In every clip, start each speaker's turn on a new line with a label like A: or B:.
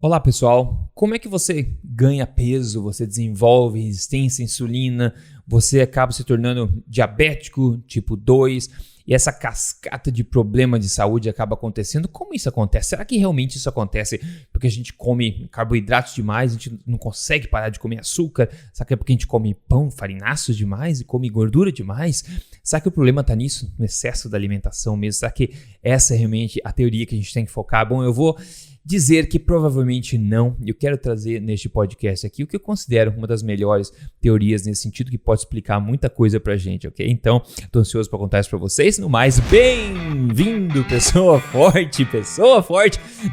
A: Olá pessoal, como é que você ganha peso, você desenvolve resistência à insulina, você acaba se tornando diabético tipo 2 e essa cascata de problema de saúde acaba acontecendo? Como isso acontece? Será que realmente isso acontece porque a gente come carboidratos demais, a gente não consegue parar de comer açúcar? Será que é porque a gente come pão, farináceos demais e come gordura demais? Será que o problema está nisso, no excesso da alimentação mesmo? Será que essa é realmente a teoria que a gente tem que focar? Bom, eu vou dizer que provavelmente não. Eu quero trazer neste podcast aqui o que eu considero uma das melhores teorias nesse sentido, que pode explicar muita coisa pra gente, ok? Então, tô ansioso para contar isso pra vocês. No mais, bem-vindo, pessoa forte!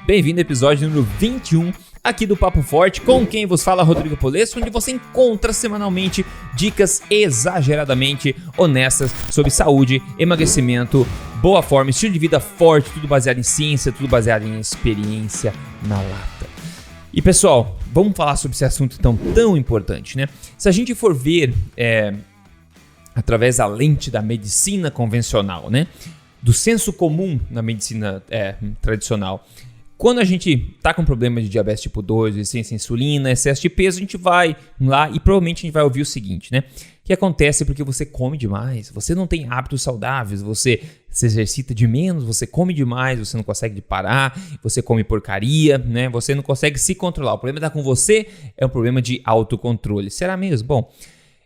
A: Bem-vindo ao episódio número 21 aqui do Papo Forte, com quem vos fala Rodrigo Polesso, onde você encontra semanalmente dicas exageradamente honestas sobre saúde, emagrecimento, boa forma, estilo de vida forte, tudo baseado em ciência, tudo baseado em experiência na lata. E pessoal, vamos falar sobre esse assunto então tão importante, né? Se a gente for ver através da lente da medicina convencional, né? Do senso comum na medicina tradicional, quando a gente tá com problema de diabetes tipo 2, resistência à insulina, excesso de peso, a gente vai lá e provavelmente a gente vai ouvir o seguinte, né? Que acontece porque você come demais, você não tem hábitos saudáveis, você se exercita de menos, você come demais, você não consegue parar, você come porcaria, né? Você não consegue se controlar. O problema tá com você, é um problema de autocontrole. Será mesmo? Bom,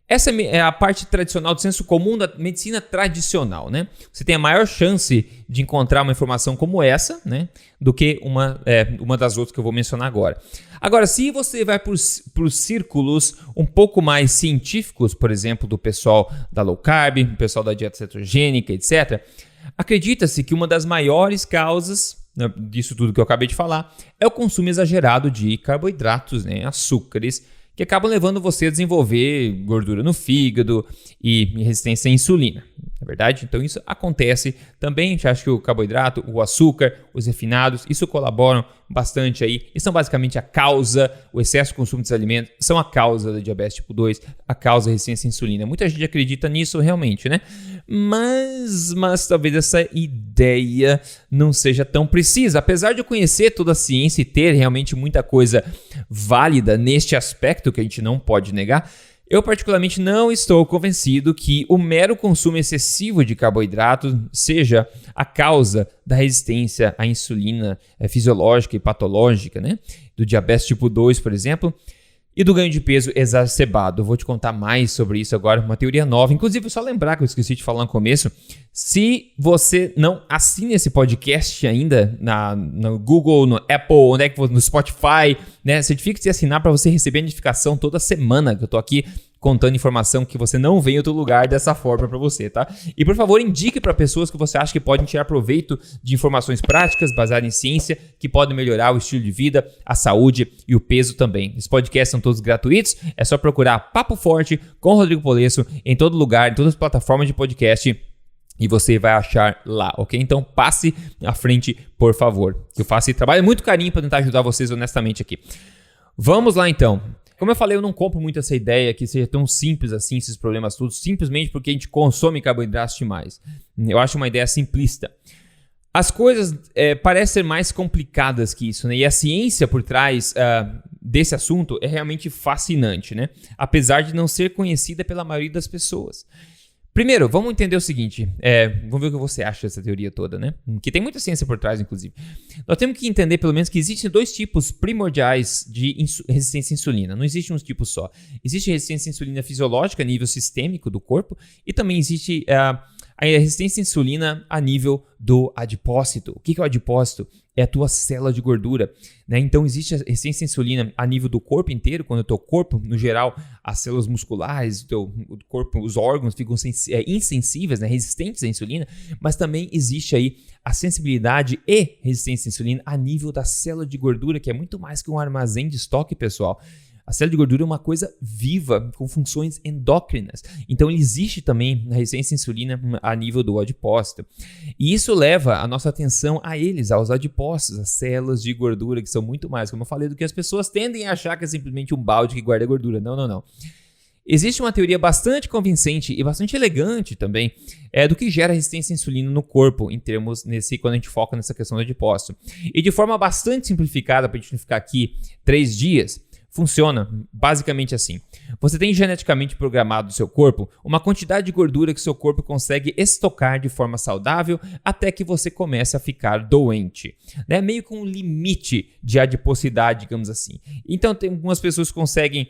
A: essa é a parte tradicional do senso comum da medicina tradicional, né? Você tem a maior chance de encontrar uma informação como essa, né? Do que uma das outras que eu vou mencionar agora. Agora, se você vai para os círculos um pouco mais científicos, por exemplo, do pessoal da low carb, do pessoal da dieta cetogênica, etc., acredita-se que uma das maiores causas disso tudo que eu acabei de falar é o consumo exagerado de carboidratos, né? Açúcares, que acabam levando você a desenvolver gordura no fígado e resistência à insulina, não é verdade? Então isso acontece também. A gente acha que o carboidrato, o açúcar, os refinados, isso colaboram bastante aí e são basicamente a causa, o excesso de consumo desses alimentos são a causa da diabetes tipo 2, a causa da resistência à insulina. Muita gente acredita nisso realmente, né? Mas talvez essa ideia não seja tão precisa. Apesar de eu conhecer toda a ciência e ter realmente muita coisa válida neste aspecto que a gente não pode negar, eu particularmente não estou convencido que o mero consumo excessivo de carboidratos seja a causa da resistência à insulina fisiológica e patológica, né? Do diabetes tipo 2, por exemplo, e do ganho de peso exacerbado. Eu vou te contar mais sobre isso agora, uma teoria nova. Inclusive, só lembrar que eu esqueci de falar no começo, se você não assina esse podcast ainda no Google, no Apple, no Spotify, né, certifique-se de assinar para você receber a notificação toda semana que eu tô aqui contando informação que você não vê em outro lugar dessa forma para você, tá? E por favor, indique para pessoas que você acha que podem tirar proveito de informações práticas baseadas em ciência que podem melhorar o estilo de vida, a saúde e o peso também. Os podcasts são todos gratuitos, é só procurar Papo Forte com Rodrigo Polesso em todo lugar, em todas as plataformas de podcast, e você vai achar lá, ok? Então passe à frente, por favor. Eu faço esse trabalho muito carinho para tentar ajudar vocês honestamente aqui. Vamos lá então. Como eu falei, eu não compro muito essa ideia que seja tão simples assim, esses problemas todos, simplesmente porque a gente consome carboidratos demais. Eu acho uma ideia simplista. As coisas parecem ser mais complicadas que isso, né? E a ciência por trás desse assunto é realmente fascinante, né? Apesar de não ser conhecida pela maioria das pessoas. Primeiro, vamos entender o seguinte, vamos ver o que você acha dessa teoria toda, né? Que tem muita ciência por trás, inclusive. Nós temos que entender, pelo menos, que existem dois tipos primordiais de resistência à insulina. Não existe um tipo só. Existe resistência à insulina fisiológica a nível sistêmico do corpo e também existe a resistência à insulina a nível do adipócito. O que é o adipócito? É a tua célula de gordura, né? Então existe a resistência à insulina a nível do corpo inteiro, quando o teu corpo, no geral, as células musculares, o corpo, os órgãos ficam insensíveis, né? Resistentes à insulina, mas também existe aí a sensibilidade e resistência à insulina a nível da célula de gordura, que é muito mais que um armazém de estoque, pessoal. A célula de gordura é uma coisa viva, com funções endócrinas. Então, existe também a resistência à insulina a nível do adipócito. E isso leva a nossa atenção a eles, aos adipócitos, as células de gordura, que são muito mais, como eu falei, do que as pessoas tendem a achar que é simplesmente um balde que guarda gordura. Não. Existe uma teoria bastante convincente e bastante elegante também do que gera resistência à insulina no corpo, quando a gente foca nessa questão do adipócito. E de forma bastante simplificada, para a gente não ficar aqui 3 dias, funciona basicamente assim. Você tem geneticamente programado no seu corpo uma quantidade de gordura que seu corpo consegue estocar de forma saudável até que você comece a ficar doente. Né? Meio com um limite de adiposidade, digamos assim. Então tem algumas pessoas que conseguem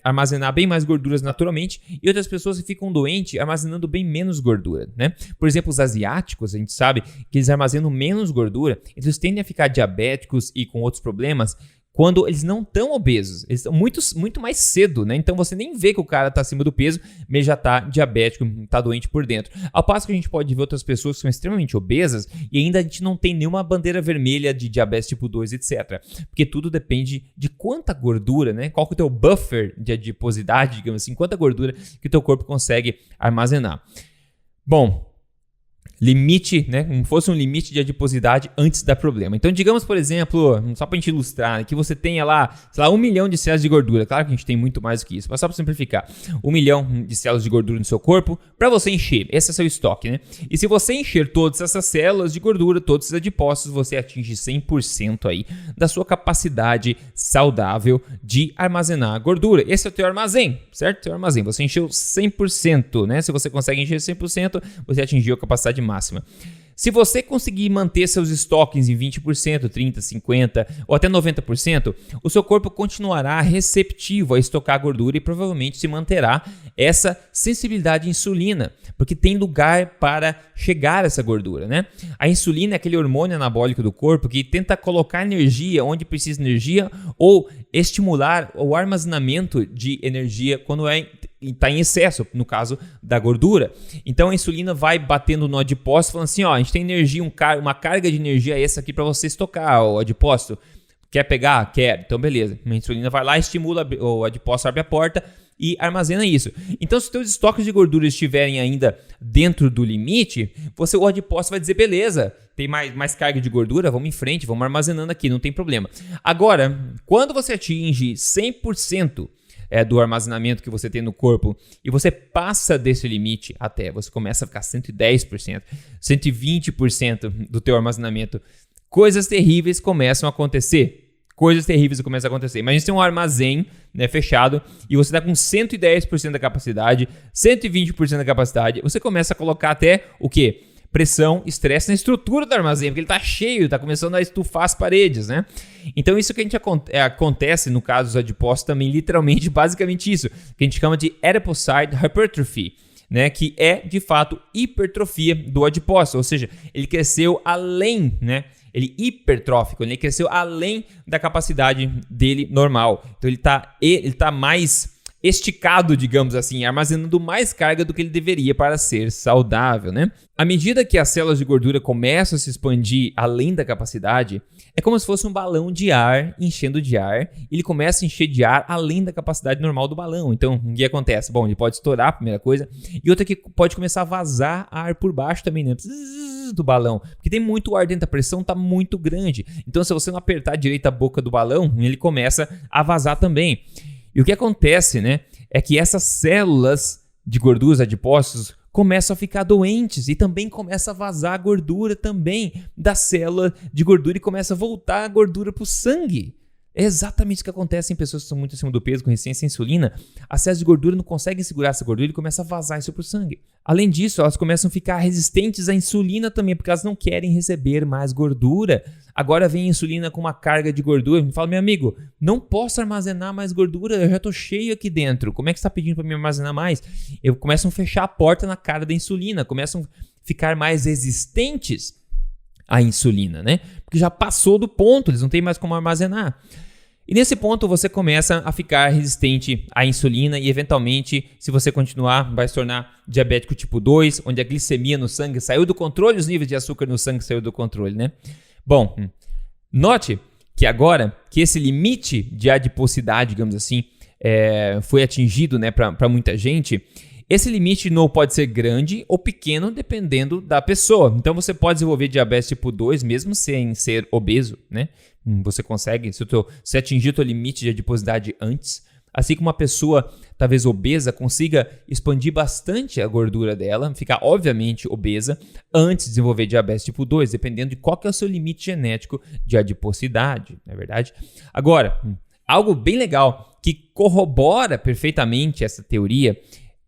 A: armazenar bem mais gorduras naturalmente e outras pessoas que ficam doentes armazenando bem menos gordura. Né? Por exemplo, os asiáticos, a gente sabe que eles armazenam menos gordura, eles tendem a ficar diabéticos e com outros problemas quando eles não estão obesos, eles estão muito mais cedo, né? Então você nem vê que o cara está acima do peso, mas ele já está diabético, está doente por dentro. Ao passo que a gente pode ver outras pessoas que são extremamente obesas e ainda a gente não tem nenhuma bandeira vermelha de diabetes tipo 2, etc. Porque tudo depende de quanta gordura, né? Qual que é o teu buffer de adiposidade, digamos assim, quanta gordura que o teu corpo consegue armazenar. Bom, limite, né? Como fosse um limite de adiposidade antes da problema. Então, digamos, por exemplo, só para a gente ilustrar, que você tenha lá, sei lá, 1 milhão de células de gordura. Claro que a gente tem muito mais do que isso, mas só para simplificar. 1 milhão de células de gordura no seu corpo para você encher. Esse é seu estoque, né? E se você encher todas essas células de gordura, todos esses adipócitos, você atinge 100% aí da sua capacidade saudável de armazenar gordura. Esse é o teu armazém, certo? Teu armazém. Você encheu 100%, né? Se você consegue encher 100%, você atingiu a capacidade máxima. Se você conseguir manter seus estoques em 20%, 30%, 50% ou até 90%, o seu corpo continuará receptivo a estocar gordura e provavelmente se manterá essa sensibilidade à insulina, porque tem lugar para chegar essa gordura, né? A insulina é aquele hormônio anabólico do corpo que tenta colocar energia onde precisa de energia ou estimular o armazenamento de energia quando está em excesso, no caso da gordura. Então a insulina vai batendo no adipócito falando assim, ó, a gente tem energia, uma carga de energia essa aqui para você estocar, o adipócito. Quer pegar? Quer. Então beleza. A insulina vai lá, estimula, o adipócito abre a porta e armazena isso. Então se os teus estoques de gordura estiverem ainda dentro do limite, o adipócito vai dizer, beleza, tem mais carga de gordura, vamos em frente, vamos armazenando aqui, não tem problema. Agora, quando você atinge 100% do armazenamento que você tem no corpo e você passa desse limite até, você começa a ficar 110%, 120% do teu armazenamento, coisas terríveis começam a acontecer. Mas a gente tem um armazém, né, fechado e você está com 110% da capacidade, 120% da capacidade, você começa a colocar até o quê? Pressão, estresse na estrutura do armazém, porque ele está cheio, está começando a estufar as paredes, né? Então isso que a gente acontece no caso dos adipócitos também, literalmente, basicamente isso, que a gente chama de adipocyte hypertrophy, né? Que é, de fato, hipertrofia do adipócito, ou seja, ele cresceu além, né? Ele hipertrófico, ele cresceu além da capacidade dele normal. Então ele tá mais esticado, digamos assim, armazenando mais carga do que ele deveria para ser saudável, né? À medida que as células de gordura começam a se expandir além da capacidade, é como se fosse um balão de ar enchendo de ar, e ele começa a encher de ar além da capacidade normal do balão. Então, o que acontece? Bom, ele pode estourar, a primeira coisa, e outra que pode começar a vazar ar por baixo também, né? Do balão, porque tem muito ar dentro, a pressão está muito grande. Então, se você não apertar direito a boca do balão, ele começa a vazar também. E o que acontece, né, é que essas células de gorduras, adipócitos, começam a ficar doentes e também começa a vazar gordura também da célula de gordura e começa a voltar a gordura para o sangue. É exatamente o que acontece em pessoas que estão muito acima do peso, com resistência à insulina. As células de gordura não conseguem segurar essa gordura e começa a vazar isso para o sangue. Além disso, elas começam a ficar resistentes à insulina também, porque elas não querem receber mais gordura. Agora vem a insulina com uma carga de gordura. Me fala, meu amigo, não posso armazenar mais gordura, eu já estou cheio aqui dentro. Como é que você está pedindo para me armazenar mais? Começam a fechar a porta na cara da insulina, começam a ficar mais resistentes à insulina, né? Porque já passou do ponto, eles não têm mais como armazenar. E nesse ponto você começa a ficar resistente à insulina e eventualmente, se você continuar, vai se tornar diabético tipo 2, onde a glicemia no sangue saiu do controle, os níveis de açúcar no sangue saiu do controle, né? Bom, note que agora que esse limite de adiposidade, digamos assim, foi atingido, né, para muita gente, esse limite não pode ser grande ou pequeno dependendo da pessoa. Então você pode desenvolver diabetes tipo 2 mesmo sem ser obeso, né? Você consegue, se atingir o teu limite de adiposidade antes, Assim como uma pessoa, talvez obesa, consiga expandir bastante a gordura dela, ficar obviamente obesa, antes de desenvolver diabetes tipo 2, dependendo de qual que é o seu limite genético de adiposidade, não é verdade? Agora, algo bem legal que corrobora perfeitamente essa teoria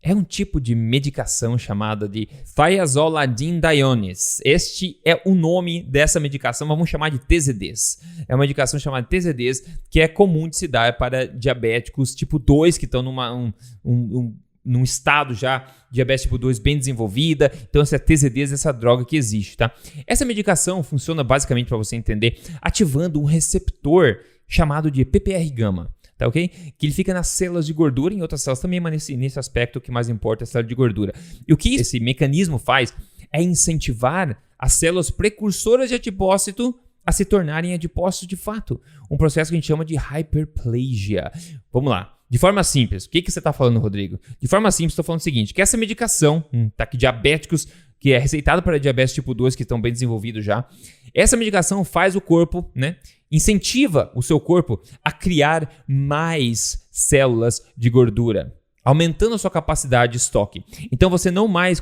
A: é um tipo de medicação chamada de thiazolidinediones. Este é o nome dessa medicação, vamos chamar de TZDs. É uma medicação chamada de TZDs que é comum de se dar para diabéticos tipo 2 que estão num estado já de diabetes tipo 2 bem desenvolvida. Então essa TZDs, essa droga que existe, tá? Essa medicação funciona basicamente, para você entender, ativando um receptor chamado de PPR-gama. Tá, ok? Que ele fica nas células de gordura, em outras células também, mas nesse aspecto o que mais importa é a célula de gordura. E o que esse mecanismo faz é incentivar as células precursoras de adipócito a se tornarem adipócitos de fato. Um processo que a gente chama de hyperplasia. Vamos lá. De forma simples, o que você está falando, Rodrigo? De forma simples, estou falando o seguinte, que essa medicação, que diabéticos, que é receitada para diabetes tipo 2, que estão bem desenvolvidos já, essa medicação faz o corpo, incentiva o seu corpo a criar mais células de gordura, aumentando a sua capacidade de estoque. Então você não mais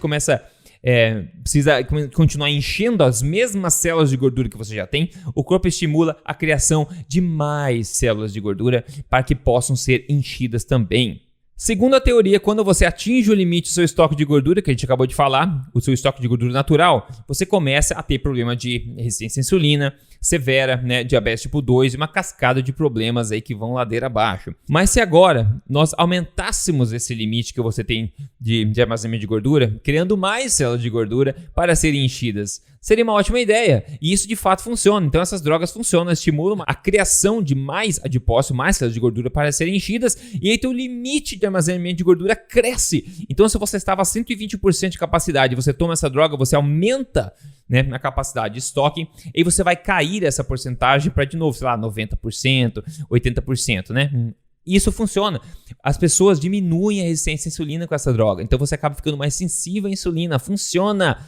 A: precisa continuar enchendo as mesmas células de gordura que você já tem. O corpo estimula a criação de mais células de gordura para que possam ser enchidas também. Segundo a teoria, quando você atinge o limite do seu estoque de gordura, que a gente acabou de falar, o seu estoque de gordura natural, você começa a ter problema de resistência à insulina severa, diabetes tipo 2 e uma cascada de problemas aí que vão ladeira abaixo. Mas se agora nós aumentássemos esse limite que você tem de armazenamento de gordura, criando mais células de gordura para serem enchidas, seria uma ótima ideia. E isso de fato funciona. Então essas drogas funcionam, estimulam a criação de mais adipócitos, mais células de gordura para serem enchidas, e aí teu limite de armazenamento de gordura cresce. Então se você estava a 120% de capacidade, você toma essa droga, você aumenta na capacidade de estoque, e você vai cair essa porcentagem para, de novo, sei lá, 90%, 80%, Isso funciona. As pessoas diminuem a resistência à insulina com essa droga, então você acaba ficando mais sensível à insulina. Funciona.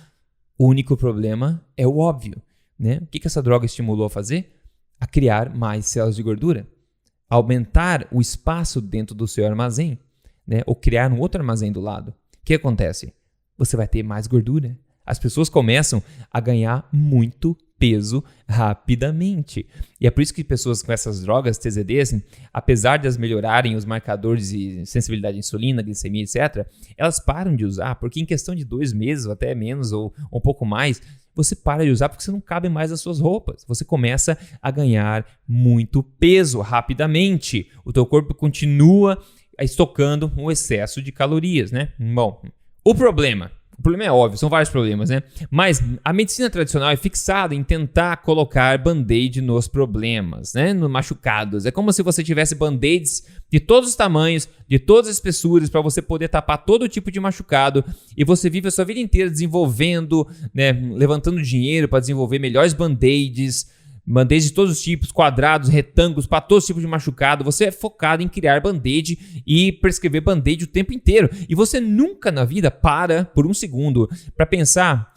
A: O único problema é o óbvio, O que essa droga estimulou a fazer? A criar mais células de gordura, aumentar o espaço dentro do seu armazém, ou criar um outro armazém do lado. O que acontece? Você vai ter mais gordura. As pessoas começam a ganhar muito peso rapidamente. E é por isso que pessoas com essas drogas, TZDs, apesar de elas melhorarem os marcadores de sensibilidade à insulina, glicemia, etc., elas param de usar, porque em questão de 2 meses, ou até menos, ou um pouco mais, você para de usar porque você não cabe mais nas suas roupas. Você começa a ganhar muito peso rapidamente. O teu corpo continua estocando um excesso de calorias, Bom, o problema é óbvio, são vários problemas, Mas a medicina tradicional é fixada em tentar colocar band-aid nos problemas, nos machucados. É como se você tivesse band-aids de todos os tamanhos, de todas as espessuras, para você poder tapar todo tipo de machucado. E você vive a sua vida inteira desenvolvendo, levantando dinheiro para desenvolver melhores band-aids, band-aids de todos os tipos, quadrados, retângulos, para todos os tipos de machucado. Você é focado em criar band-aid e prescrever band-aid o tempo inteiro. E você nunca na vida para por um segundo para pensar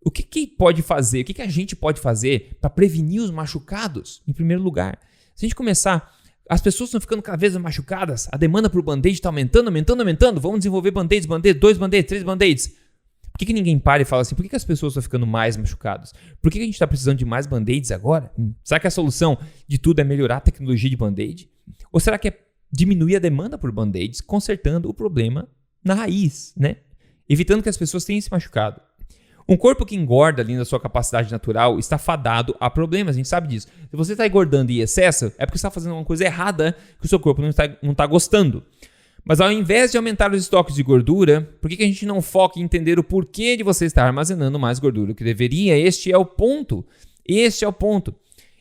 A: o que pode fazer, o que a gente pode fazer para prevenir os machucados, em primeiro lugar. Se a gente começar, as pessoas estão ficando cada vez mais machucadas, a demanda por band-aid está aumentando. Vamos desenvolver band-aids, 2 band-aids, 3 band-aids. Por que ninguém para e fala assim, por que as pessoas estão ficando mais machucadas? Por que a gente está precisando de mais band-aids agora? Será que a solução de tudo é melhorar a tecnologia de band-aid? Ou será que é diminuir a demanda por band-aids, consertando o problema na raiz, Evitando que as pessoas tenham se machucado. Um corpo que engorda além da sua capacidade natural está fadado a problemas, a gente sabe disso. Se você está engordando em excesso, é porque você está fazendo uma coisa errada que o seu corpo não está gostando. Mas ao invés de aumentar os estoques de gordura, por que a gente não foca em entender o porquê de você estar armazenando mais gordura que deveria? Este é o ponto.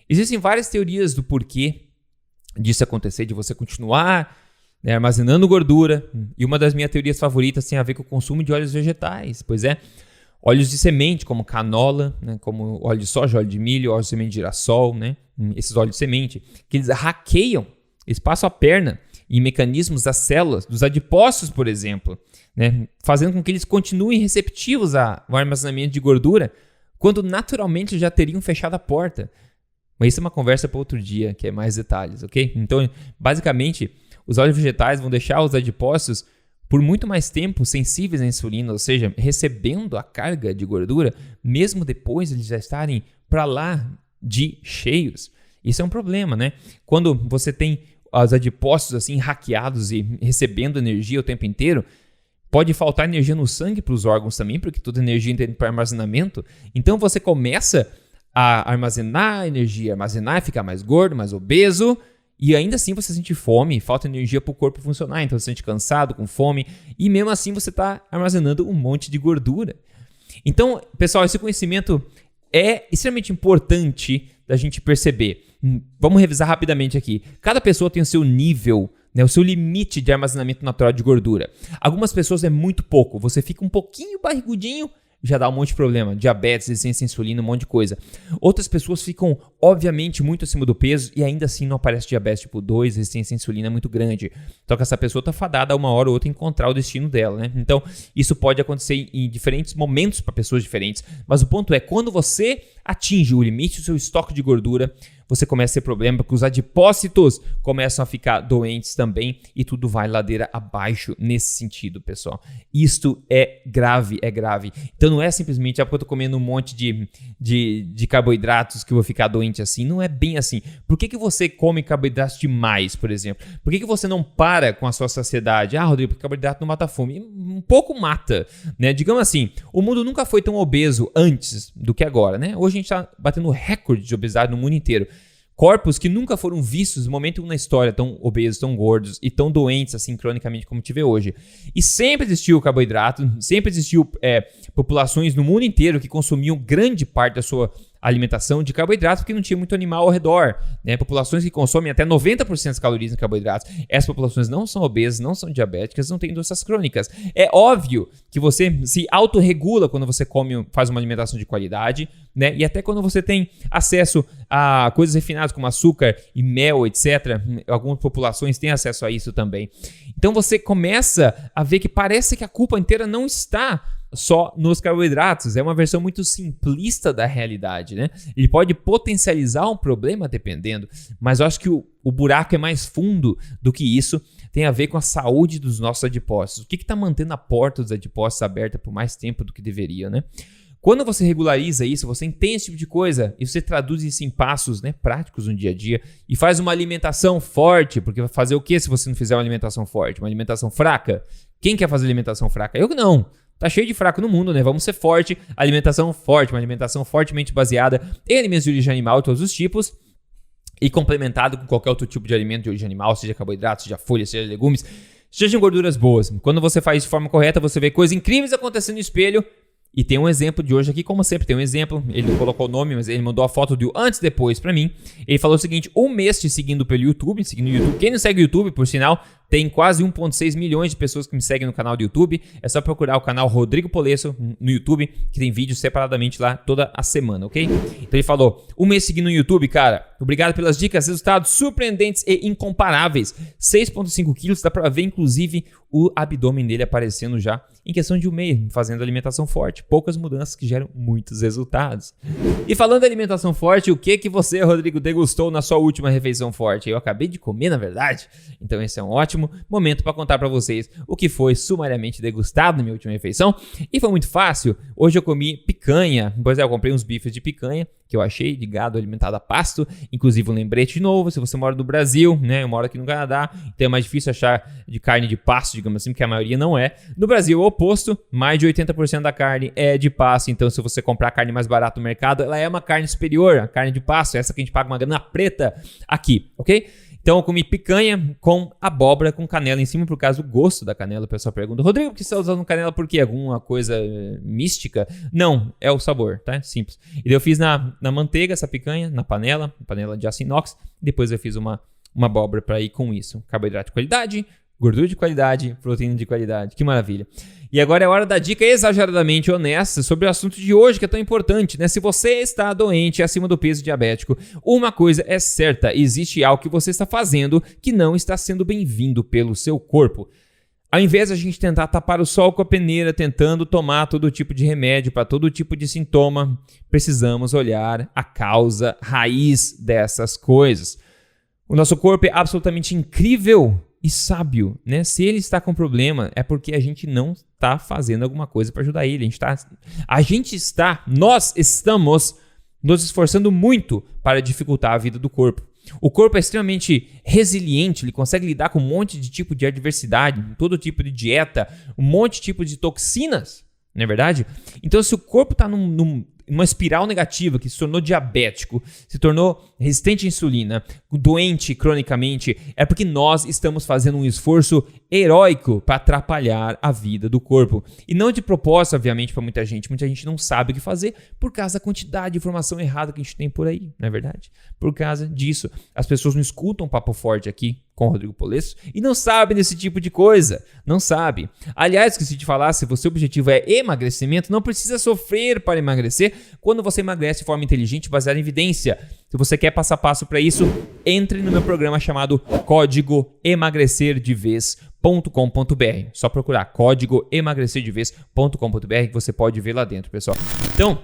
A: Existem várias teorias do porquê disso acontecer, de você continuar armazenando gordura. E uma das minhas teorias favoritas tem a ver com o consumo de óleos vegetais. Pois é, óleos de semente, como canola, como óleo de soja, óleo de milho, óleo de semente de girassol, esses óleos de semente, que eles hackeiam, eles passam a perna em mecanismos das células, dos adipócitos, por exemplo, fazendo com que eles continuem receptivos ao armazenamento de gordura, quando naturalmente já teriam fechado a porta. Mas isso é uma conversa para outro dia, que é mais detalhes, ok? Então, basicamente, Os óleos vegetais vão deixar os adipócitos por muito mais tempo sensíveis à insulina, ou seja, recebendo a carga de gordura, mesmo depois de eles já estarem para lá de cheios. Isso é um problema, né? Quando você tem os adipócitos assim hackeados e recebendo energia o tempo inteiro, pode faltar energia no sangue para os órgãos também, porque toda energia entra para armazenamento. Então você começa a armazenar energia, armazenar e ficar mais gordo, mais obeso, e ainda assim você sente fome, falta energia para o corpo funcionar, então você se sente cansado, com fome, e mesmo assim você está armazenando um monte de gordura. Então, pessoal, esse conhecimento é extremamente importante da gente perceber. Vamos revisar rapidamente aqui. Cada pessoa tem o seu nível, né, o seu limite de armazenamento natural de gordura. Algumas pessoas é muito pouco, você fica um pouquinho barrigudinho, já dá um monte de problema, diabetes, resistência à insulina, um monte de coisa. Outras pessoas ficam, obviamente, muito acima do peso e ainda assim não aparece diabetes tipo 2, resistência à insulina muito grande. Então, que essa pessoa está fadada a uma hora ou outra encontrar o destino dela, né? Então, isso pode acontecer em diferentes momentos para pessoas diferentes. Mas o ponto é, quando você atinge o limite do seu estoque de gordura, você começa a ter problema porque os adipócitos começam a ficar doentes também e tudo vai ladeira abaixo nesse sentido, pessoal. Isto é grave, é grave. Então não é simplesmente porque eu tô comendo um monte de carboidratos que eu vou ficar doente assim. Não é bem assim. Por que você come carboidratos demais, por exemplo? Por que você não para com a sua saciedade? Ah, Rodrigo, porque carboidrato não mata fome. Um pouco mata, né? Digamos assim, o mundo nunca foi tão obeso antes do que agora, né? Hoje a gente está batendo recorde de obesidade no mundo inteiro. Corpos que nunca foram vistos no momento na história tão obesos, tão gordos e tão doentes assim cronicamente como te vê hoje. E sempre existiu carboidrato, sempre existiu populações no mundo inteiro que consumiam grande parte da sua alimentação de carboidratos porque não tinha muito animal ao redor, né? Populações que consomem até 90% das calorias em carboidratos. Essas populações não são obesas, não são diabéticas, não têm doenças crônicas. É óbvio que você se autorregula quando você faz uma alimentação de qualidade, né? E até quando você tem acesso a coisas refinadas como açúcar e mel, etc. Algumas populações têm acesso a isso também. Então você começa a ver que parece que a culpa inteira não está só nos carboidratos, é uma versão muito simplista da realidade, né? Ele pode potencializar um problema dependendo, mas eu acho que o buraco é mais fundo do que isso, tem a ver com a saúde dos nossos adipócitos. O que está mantendo a porta dos adipócitos aberta por mais tempo do que deveria, né? Quando você regulariza isso, você entende esse tipo de coisa e você traduz isso em passos, né, práticos no dia a dia e faz uma alimentação forte, porque vai fazer o que se você não fizer uma alimentação forte? Uma alimentação fraca? Quem quer fazer alimentação fraca? Eu não. Tá cheio de fraco no mundo, né? Vamos ser forte, alimentação forte, uma alimentação fortemente baseada em alimentos de origem animal de todos os tipos e complementado com qualquer outro tipo de alimento de origem animal, seja carboidrato, seja folha, seja legumes, sejam gorduras boas. Quando você faz de forma correta, você vê coisas incríveis acontecendo no espelho. E tem um exemplo de hoje aqui, como sempre, tem um exemplo. Ele não colocou o nome, mas ele mandou a foto do antes e depois pra mim. Ele falou o seguinte: um mês te seguindo pelo YouTube, Quem não segue o YouTube, por sinal, tem quase 1,6 milhões de pessoas que me seguem no canal do YouTube. É só procurar o canal Rodrigo Polesso no YouTube, que tem vídeos separadamente lá toda a semana, ok? Então ele falou: um mês seguindo no YouTube, cara. Obrigado pelas dicas, resultados surpreendentes e incomparáveis. 6,5 quilos, dá pra ver inclusive o abdômen dele aparecendo já em questão de um mês, fazendo alimentação forte. Poucas mudanças que geram muitos resultados. E falando de alimentação forte, o que você, Rodrigo, degustou na sua última refeição forte? Eu acabei de comer, na verdade. Então esse é um ótimo momento para contar para vocês o que foi sumariamente degustado na minha última refeição. E foi muito fácil. Hoje eu comi picanha. Pois é, eu comprei uns bifes de picanha que eu achei de gado alimentado a pasto. Inclusive um lembrete de novo, se você mora no Brasil, né? Eu moro aqui no Canadá, então é mais difícil achar de carne de pasto, digamos assim, porque a maioria não é. No Brasil é o oposto, mais de 80% da carne é de pasto, então se você comprar carne mais barata no mercado, ela é uma carne superior, a carne de pasto, essa que a gente paga uma grana preta aqui, ok? Então eu comi picanha com abóbora com canela em cima, por causa do gosto da canela. O pessoal pergunta: Rodrigo, por que você está usando canela? Por quê? Alguma coisa mística? Não, é o sabor, tá? Simples. E daí eu fiz na manteiga essa picanha, na panela de aço inox. Depois eu fiz uma abóbora para ir com isso. Carboidrato de qualidade, gordura de qualidade, proteína de qualidade. Que maravilha. E agora é hora da dica exageradamente honesta sobre o assunto de hoje, que é tão importante, né? Se você está doente, acima do peso diabético, uma coisa é certa: existe algo que você está fazendo que não está sendo bem-vindo pelo seu corpo. Ao invés de a gente tentar tapar o sol com a peneira, tentando tomar todo tipo de remédio para todo tipo de sintoma, precisamos olhar a causa raiz dessas coisas. O nosso corpo é absolutamente incrível e sábio, né? Se ele está com problema, é porque a gente não está fazendo alguma coisa para ajudar ele. Nós estamos nos esforçando muito para dificultar a vida do corpo. O corpo é extremamente resiliente, ele consegue lidar com um monte de tipo de adversidade, todo tipo de dieta, um monte de tipo de toxinas, não é verdade? Então, se o corpo está numa espiral negativa, que se tornou diabético, se tornou resistente à insulina, doente cronicamente, é porque nós estamos fazendo um esforço heróico para atrapalhar a vida do corpo. E não de propósito, obviamente, para muita gente. Muita gente não sabe o que fazer por causa da quantidade de informação errada que a gente tem por aí, não é verdade? Por causa disso, as pessoas não escutam o Papo Forte aqui com o Rodrigo Polesso e não sabem desse tipo de coisa. Não sabe. Aliás, esqueci de falar, se o seu objetivo é emagrecimento, não precisa sodrecer para emagrecer quando você emagrece de forma inteligente, baseada em evidência. Se você quer passo a passo para isso, entre no meu programa chamado Código EmagrecerDeVez.com.br. Só procurar Código EmagrecerDeVez.com.br que você pode ver lá dentro, pessoal. Então,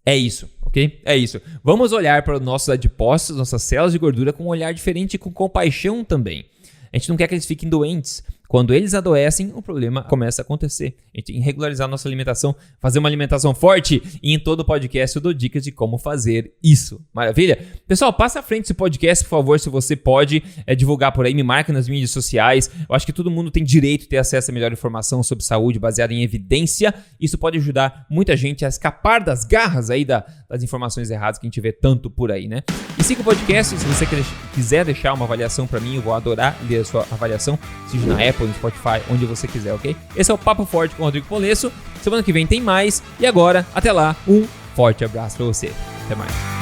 A: é isso, ok? É isso. Vamos olhar para os nossos adipócitos, nossas células de gordura com um olhar diferente e com compaixão também. A gente não quer que eles fiquem doentes. Quando eles adoecem, o problema começa a acontecer. A gente tem que regularizar a nossa alimentação, fazer uma alimentação forte. E em todo o podcast eu dou dicas de como fazer isso. Maravilha? Pessoal, passa à frente esse podcast, por favor, se você pode divulgar por aí. Me marca nas mídias sociais. Eu acho que todo mundo tem direito de ter acesso a melhor informação sobre saúde baseada em evidência. Isso pode ajudar muita gente a escapar das garras aí das informações erradas que a gente vê tanto por aí, né? E siga o podcast. Se você quiser deixar uma avaliação para mim, eu vou adorar ler a sua avaliação, seja na Apple, no Spotify, onde você quiser, ok? Esse é o Papo Forte com o Rodrigo Polesso. Semana que vem tem mais. E agora, até lá, um forte abraço para você. Até mais.